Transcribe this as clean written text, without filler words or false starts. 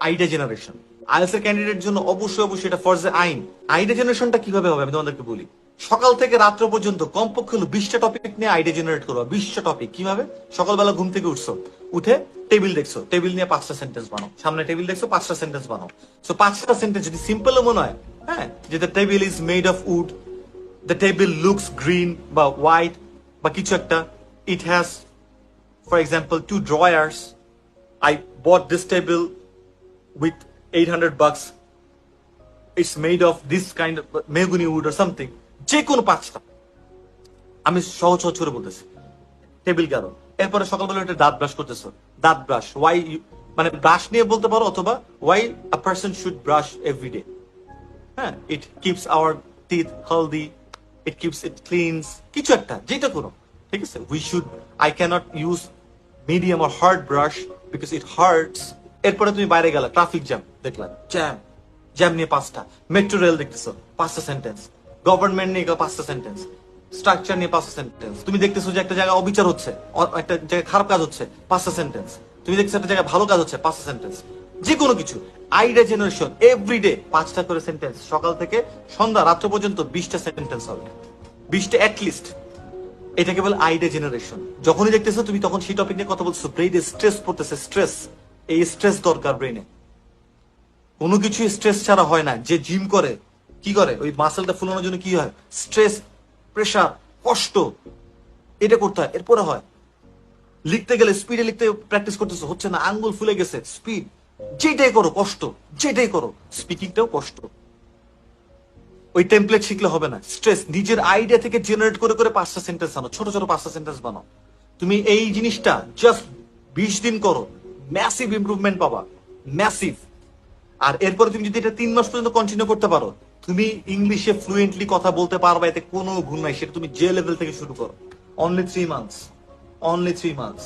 Idea generation. IELTS এর candidate জন্য অবশ্যই এটা ফরজে আইন। আইডিয়া জেনারেশনটা কিভাবে হবে আমি তোমাদেরকে বলি। সকাল থেকে রাত্র পর্যন্ত কমপক্ষে হলো 20টা টপিক নিয়ে আইডিয়া জেনারেট করবা। 20টা টপিক কিভাবে? সকালবেলা ঘুম থেকে উঠছো, উঠে টেবিল দেখছো, টেবিল নিয়ে 5টা সেন্টেন্স বানাও। সামনে টেবিল দেখছো, 5টা সেন্টেন্স বানাও। সো 5টা সেন্টেন্স যদি সিম্পলও মনে হয়, হ্যাঁ, যে the table is made of wood, the table looks green বা হোয়াইট বা কিছু একটা, it has for example 2 drawers, I bought this table with $800, it's made of this kind of mahogany wood or something। যে কোনো 5টা আমি সহজ করে বলতেছি। টেবিল কারো, এরপরে সকালবেলা একটা দাঁত ব্রাশ করতেছো, দাঁত ব্রাশ ওয়াই, মানে ব্রাশ নিয়ে বলতে পারো, অথবা why a person should brush everyday. হ্যাঁ, it keeps our teeth healthy, it keeps it cleans, কিছু একটা যেটা করো, ঠিক আছে। We should, I can't use medium or hard brush because it hurts. এরপরে তুমি বাইরে গেলা, ট্রাফিক জ্যাম দেখলা, জ্যাম, জ্যাম নিয়ে 5টা, মেট্রো রেল দেখতেছো 5টা সেন্টেন্স, গভর্নমেন্ট নিয়ে 5টা সেন্টেন্স, স্ট্রাকচার নিয়ে 5টা সেন্টেন্স। তুমি দেখতেছো যে একটা জায়গায় অবিচার হচ্ছে, একটা জায়গায় খারাপ কাজ হচ্ছে, 5টা সেন্টেন্স। তুমি দেখছো একটা জায়গায় ভালো কাজ হচ্ছে, 5টা সেন্টেন্স। যে কোনো কিছু, আইডিয়া জেনারেশন এভরিডে 5টা করে সেন্টেন্স, সকাল থেকে সন্ধ্যা রাত্র পর্যন্ত 20টা সেন্টেন্স হবে, 20টা অ্যাটলিস্ট। এটাকে বলে আইডিয়া জেনারেশন। যখনই দেখতেছো তুমি তখন সেই টপিক নিয়ে কথা বলছো, ব্রেইনে স্ট্রেস পড়তেছে, স্ট্রেস, এই স্ট্রেস দরকার ব্রেইনে। কোনো কিছু স্ট্রেস ছাড়া হয় না। যে জিম করে কি করে, ওই মাসেলটা ফুলানোর জন্য কি হয়, স্ট্রেস, প্রেশার, কষ্ট, এটা করতে হয়, এরপরে হয়। লিখতে গেলে স্পিডে লিখতে প্র্যাকটিস করতেছো, হচ্ছে না, আঙ্গুল ফুলে গেছে, স্পিড, যেটাই করো কষ্ট, যেটাই করো, স্পিকিংটাও কষ্ট। ওই টেমপ্লেট শিখলে হবে না, স্ট্রেস। নিজের আইডিয়া থেকে জেনারেট করে 5টা সেন্টেন্স আনো, ছোট 5টা সেন্টেন্স বানাও। তুমি এই জিনিসটা জাস্ট 20 দিন করো, ম্যাসিভ ইমপ্রুভমেন্ট পাবা, ম্যাসিভ। আর এরপরে তুমি যদি এটা 3 মাস পর্যন্ত কন্টিনিউ করতে পারো, তুমি ইংলিশে ফ্লুয়েন্টলি কথা বলতে পারবা, এতে কোনো ভুল নাই। সেটা তুমি যে লেভেল থেকে শুরু করো, অনলি 3 মান্থস, অনলি 3 মান্থস।